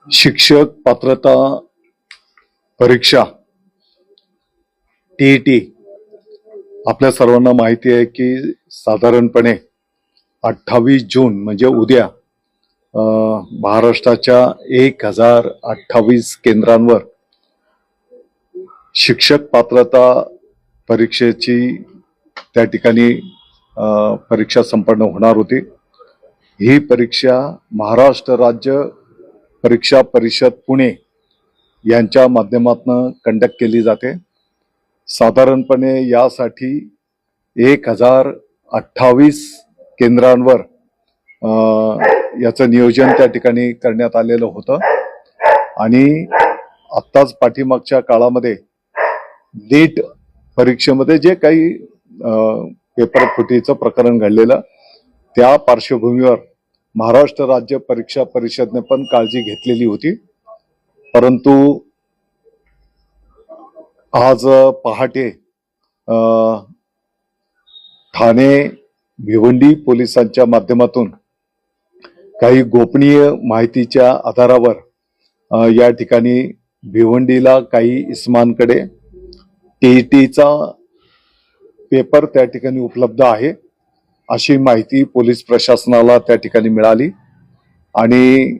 शिक्षक पात्रता परीक्षा टीईटी आपल्या सर्वांना माहिती आहे की साधारणपणे 28 जून म्हणजे उद्या महाराष्ट्राच्या 1028 केंद्रांवर शिक्षक पात्रता परीक्षेची त्या ठिकाणी परीक्षा संपन्न होणार होती। ही परीक्षा महाराष्ट्र राज्य परीक्षा परिषद पुणे यांच्या माध्यमातून कंडक्ट केली जाते। साधारणपणे यासाठी 1028 केंद्रांवर याचं नियोजन त्या ठिकाणी करण्यात आलेलं होतं आणि आत्ताच पाठीमागच्या काळामध्ये नीट परीक्षेमध्ये जे काही पेपर फुटीचं प्रकरण घडलेलं त्या पार्श्वभूमीवर महाराष्ट्र राज्य परीक्षा परिषदने पण काळजी घेतलेली होती। परंतु आज पहाटे ठाणे भिवंडी पोलिसांच्या माध्यमातून काही गोपनीय माहितीच्या आधारावर या ठिकाणी भिवंडीला काही इस्मांकडे टीईटीचा पेपर त्या ठिकाणी उपलब्ध आहे अशी माहिती पोलीस प्रशासनाला त्या ठिकाणी मिळाली आणि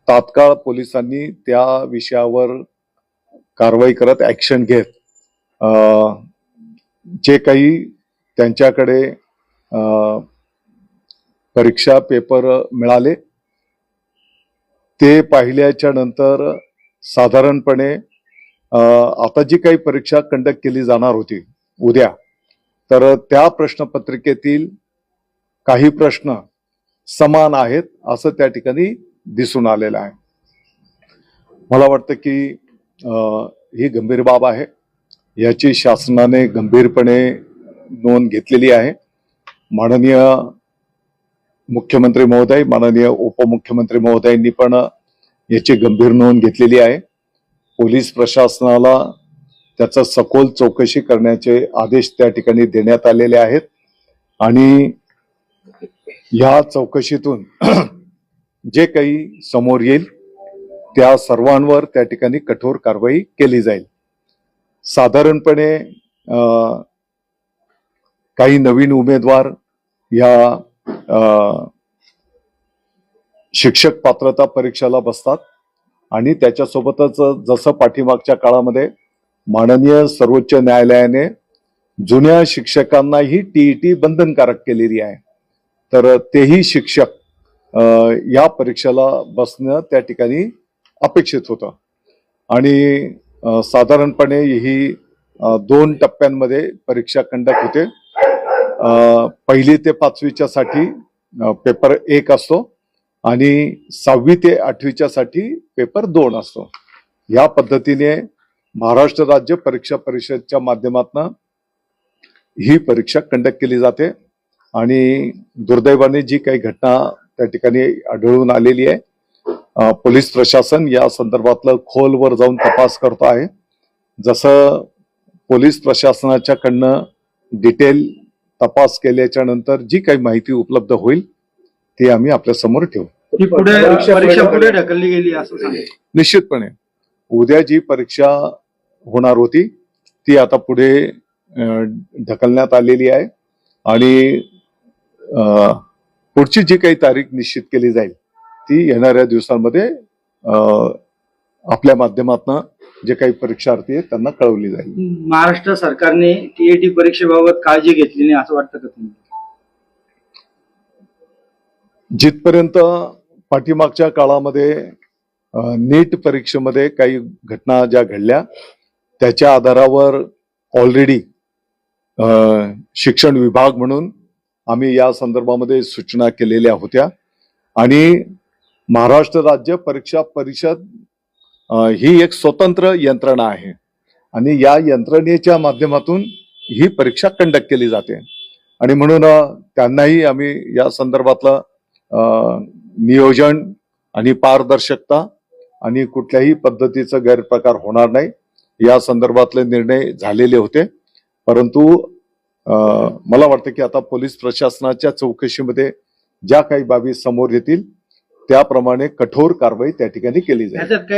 तात्काळ पोलिसांनी त्या विषयावर कारवाई करत ऍक्शन घेत जे काही त्यांच्याकडे परीक्षा पेपर मिळाले ते पाहिल्याच्या नंतर साधारणपणे आता जी काही परीक्षा कंडक्ट केली जाणार होती उद्या, तर त्या प्रश्नपत्रिकेतील काही प्रश्न समान आहेत असं त्या ठिकाणी दिसून आलेलं आहे। मला वाटतं की ही गंभीर बाब आहे, याची शासनाने गंभीरपणे नोंद घेतलेली आहे। माननीय मुख्यमंत्री महोदय, माननीय उपमुख्यमंत्री महोदयांनी पण याची गंभीर नोंद घेतलेली आहे। पोलीस प्रशासनाला त्याचा सखोल चौकशी करण्याचे आदेश त्या ठिकाणी देण्यात आलेले आहेत आणि या चौकशीतून जे काही समोर येईल त्या सर्वांवर त्या ठिकाणी कठोर कारवाई केली जाईल। साधारणपणे काही नवीन उमेदवार या शिक्षक पात्रता परीक्षेला बसतात आणि त्याच्यासोबतच जसं पाठीमागच्या काळामध्ये माननीय सर्वोच्च न्यायालयाने जुन्या शिक्षकांनाही टीईटी बंधनकारक केलेली आहे, तर तेही शिक्षक या परीक्षेला बसणं त्या ठिकाणी अपेक्षित होतं आणि साधारणपणे ही 2 टप्प्यांमध्ये परीक्षा कंडक्ट होते। 1ली ते 5वीच्या साठी पेपर 1 असतो आणि 6वी ते 8वीच्या साठी पेपर 2 असतो। या पद्धतीने महाराष्ट्र राज्य परीक्षा परिषदच्या माध्यमातून ही परीक्षा कंडक्ट केली जाते आणि दुर्दैवाने जी काही घटना त्या ठिकाणी आढळून आलेली आहे, पोलीस प्रशासन या संदर्भातलं खोलवर जाऊन तपास करतो आहे। जसं पोलीस प्रशासनाच्याकडनं डिटेल तपास केल्याच्या नंतर जी काही माहिती उपलब्ध होईल ती आम्ही आपल्या समोर ठेवू। परीक्षा पुढे ढकलली गेली असं निश्चितपणे उद्या जी परीक्षा होणार होती ती आता पुढे ढकलण्यात आलेली आहे आणि पुढची जी काही तारीख निश्चित केली जाईल ती येणाऱ्या दिवसांमध्ये आपल्या माध्यमातून जे काही परीक्षार्थी आहेत त्यांना कळवली जाईल। महाराष्ट्र सरकारने टीईटी परीक्षेबाबत काळजी घेतली नाही असं वाटतं का तुम्हाला? जिथपर्यंत पाठीमागच्या काळामध्ये नीट परीक्षेमध्ये काही घटना ज्या घडल्या त्याच्या आधारावर ऑलरेडी शिक्षण विभाग म्हणून आम्ही या संदर्भामध्ये सूचना केलेल्या होत्या आणि महाराष्ट्र राज्य परीक्षा परिषद ही एक स्वतंत्र यंत्रणा आहे आणि या यंत्रणेच्या माध्यमातून ही परीक्षा कंडक्ट केली जाते आणि म्हणून त्यांनाही आम्ही या संदर्भातलं नियोजन आणि पारदर्शकता आणि कुठल्याही पद्धतीचा गैरप्रकार होणार नाही या संदर्भातले निर्णय झालेले होते। परंतु मला वाटतं की आता पोलीस प्रशासनाच्या चौकशीमध्ये ज्या काही बाबी समोर येतील त्याप्रमाणे कठोर कारवाई त्या ठिकाणी केली जाईल. ह्याच्यात काही